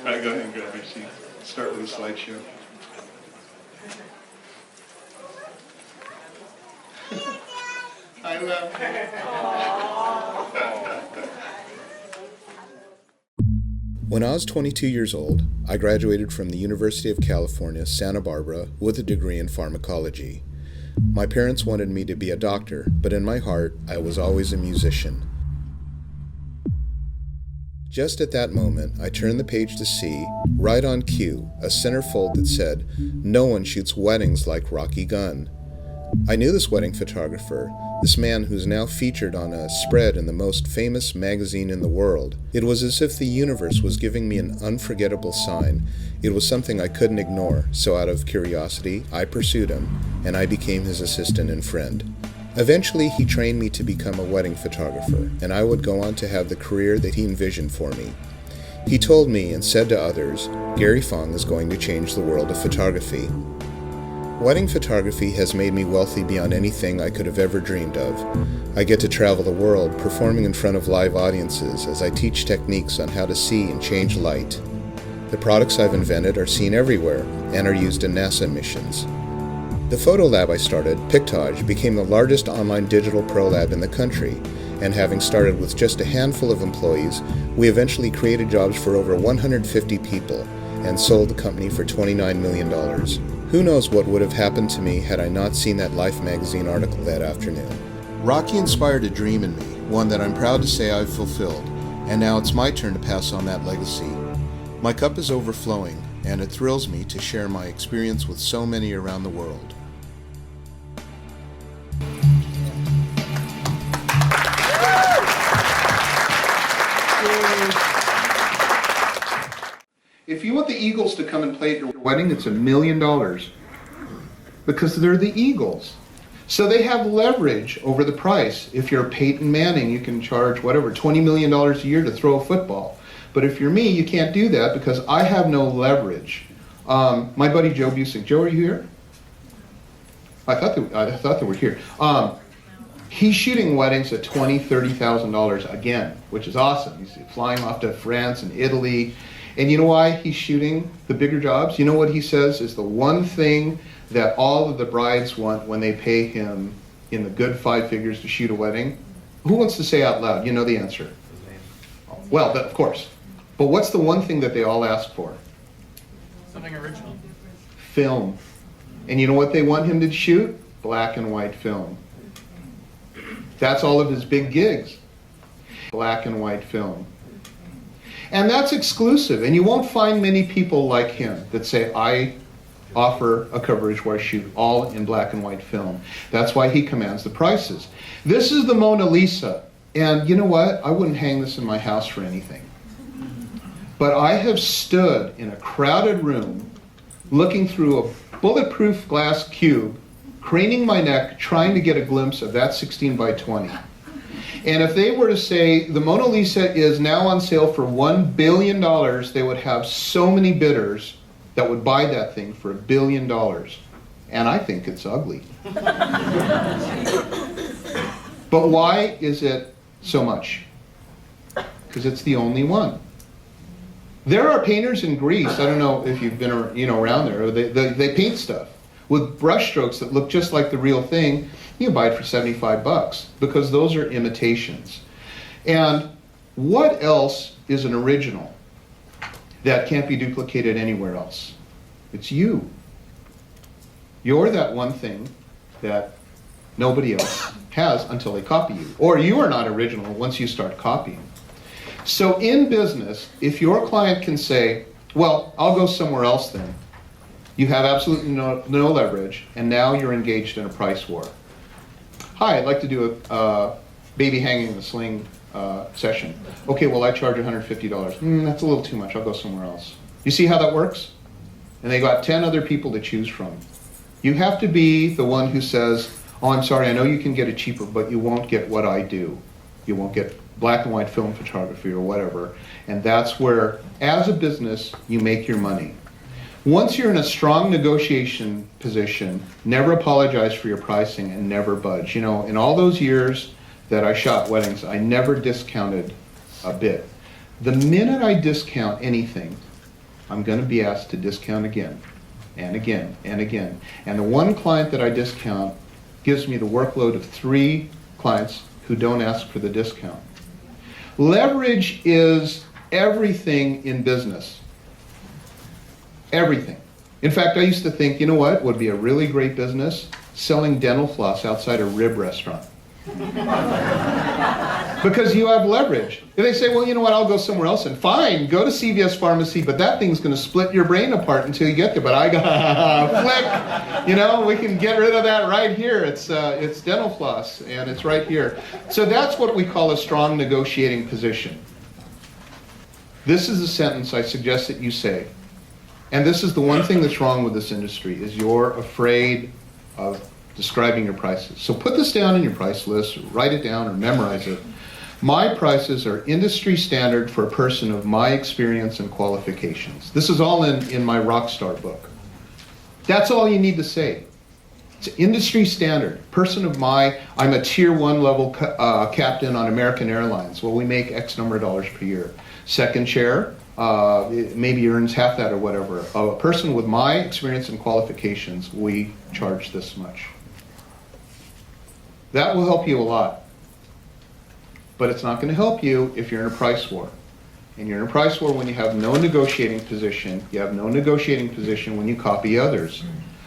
All right, go ahead and grab your seat. Start with a slideshow. I love it. When I was 22 years old, I graduated from the University of California, Santa Barbara with a degree in pharmacology. My parents wanted me to be a doctor, but in my heart, I was always a musician. Just at that moment, I turned the page to see, right on cue, a centerfold that said, "No one shoots weddings like Rocky Gunn." I knew this wedding photographer, this man who's now featured on a spread in the most famous magazine in the world. It was as if the universe was giving me an unforgettable sign. It was something I couldn't ignore, so out of curiosity, I pursued him, and I became his assistant and friend. Eventually, he trained me to become a wedding photographer, and I would go on to have the career that he envisioned for me. He told me and said to others, "Gary Fong is going to change the world of photography." Wedding photography has made me wealthy beyond anything I could have ever dreamed of. I get to travel the world, performing in front of live audiences as I teach techniques on how to see and change light. The products I've invented are seen everywhere and are used in NASA missions. The photo lab I started, Pictage, became the largest online digital pro lab in the country, and having started with just a handful of employees, we eventually created jobs for over 150 people and sold the company for $29 million. Who knows what would have happened to me had I not seen that Life magazine article that afternoon. Rocky inspired a dream in me, one that I'm proud to say I've fulfilled, and now it's my turn to pass on that legacy. My cup is overflowing, and it thrills me to share my experience with so many around the world. If you want the Eagles to come and play at your wedding, it's $1 million because they're the Eagles. So they have leverage over the price. If you're Peyton Manning, you can charge whatever, $20 million a year to throw a football. But if you're me, you can't do that because I have no leverage. My buddy Joe Busick. Joe, are you here? I thought they were here. He's shooting weddings at $20,000, $30,000 again, which is awesome. He's flying off to France and Italy. And you know why he's shooting the bigger jobs? You know what he says is the one thing that all of the brides want when they pay him in the good 5 figures to shoot a wedding? Who wants to say out loud? You know the answer. Well, of course. But what's the one thing that they all ask for? Something original. Film. And you know what they want him to shoot? Black and white film. That's all of his big gigs. Black and white film. And that's exclusive. And you won't find many people like him that say, I offer a coverage where I shoot all in black and white film. That's why he commands the prices. This is the Mona Lisa. And you know what? I wouldn't hang this in my house for anything. But I have stood in a crowded room looking through a bulletproof glass cube, craning my neck, trying to get a glimpse of that 16 by 20. And if they were to say the Mona Lisa is now on sale for $1 billion, they would have so many bidders that would buy that thing for $1 billion. And I think it's ugly. But why is it so much? Because it's the only one. There are painters in Greece, I don't know if you've been around there, they paint stuff with brush strokes that look just like the real thing. You can buy it for $75 because those are imitations. And what else is an original that can't be duplicated anywhere else? It's you. You're that one thing that nobody else has until they copy you. Or you are not original once you start copying. So in business, if your client can say, well, I'll go somewhere else then, you have absolutely no leverage, and now you're engaged in a price war. Hi, I'd like to do a baby hanging in the sling session. Okay, well, I charge $150. That's a little too much. I'll go somewhere else. You see how that works? And they got 10 other people to choose from. You have to be the one who says, oh, I'm sorry, I know you can get it cheaper, but you won't get what I do. You won't get black and white film photography or whatever. And that's where, as a business, you make your money. Once you're in a strong negotiation position, never apologize for your pricing and never budge. You know, in all those years that I shot weddings, I never discounted a bit. The minute I discount anything, I'm going to be asked to discount again and again and again. And the one client that I discount gives me the workload of 3 clients who don't ask for the discount. Leverage is everything in business. Everything. In fact, I used to think, you know what would be a really great business? Selling dental floss outside a rib restaurant. Because you have leverage. If they say, well, you know what, I'll go somewhere else, and fine, go to CVS Pharmacy, but that thing's going to split your brain apart until you get there. But I got flick, you know, we can get rid of that right here. It's dental floss, and it's right here. So that's what we call a strong negotiating position. This is a sentence I suggest that you say. And this is the one thing that's wrong with this industry, is you're afraid of describing your prices. So put this down in your price list, or write it down, or memorize it. My prices are industry standard for a person of my experience and qualifications. This is all in my Rockstar book. That's all you need to say. It's industry standard. Person of I'm a tier 1 level captain on American Airlines. Well, we make X number of dollars per year. Second chair, it maybe earns half that or whatever. A person with my experience and qualifications, we charge this much. That will help you a lot. But it's not going to help you if you're in a price war. And you're in a price war when you have no negotiating position. You have no negotiating position when you copy others.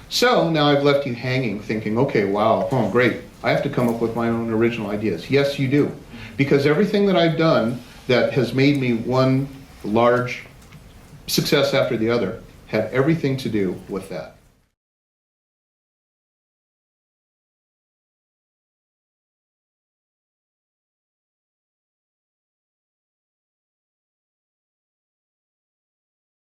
So now I've left you hanging thinking, okay, wow, oh, great. I have to come up with my own original ideas. Yes, you do. Because everything that I've done that has made me one large success after the other had everything to do with that.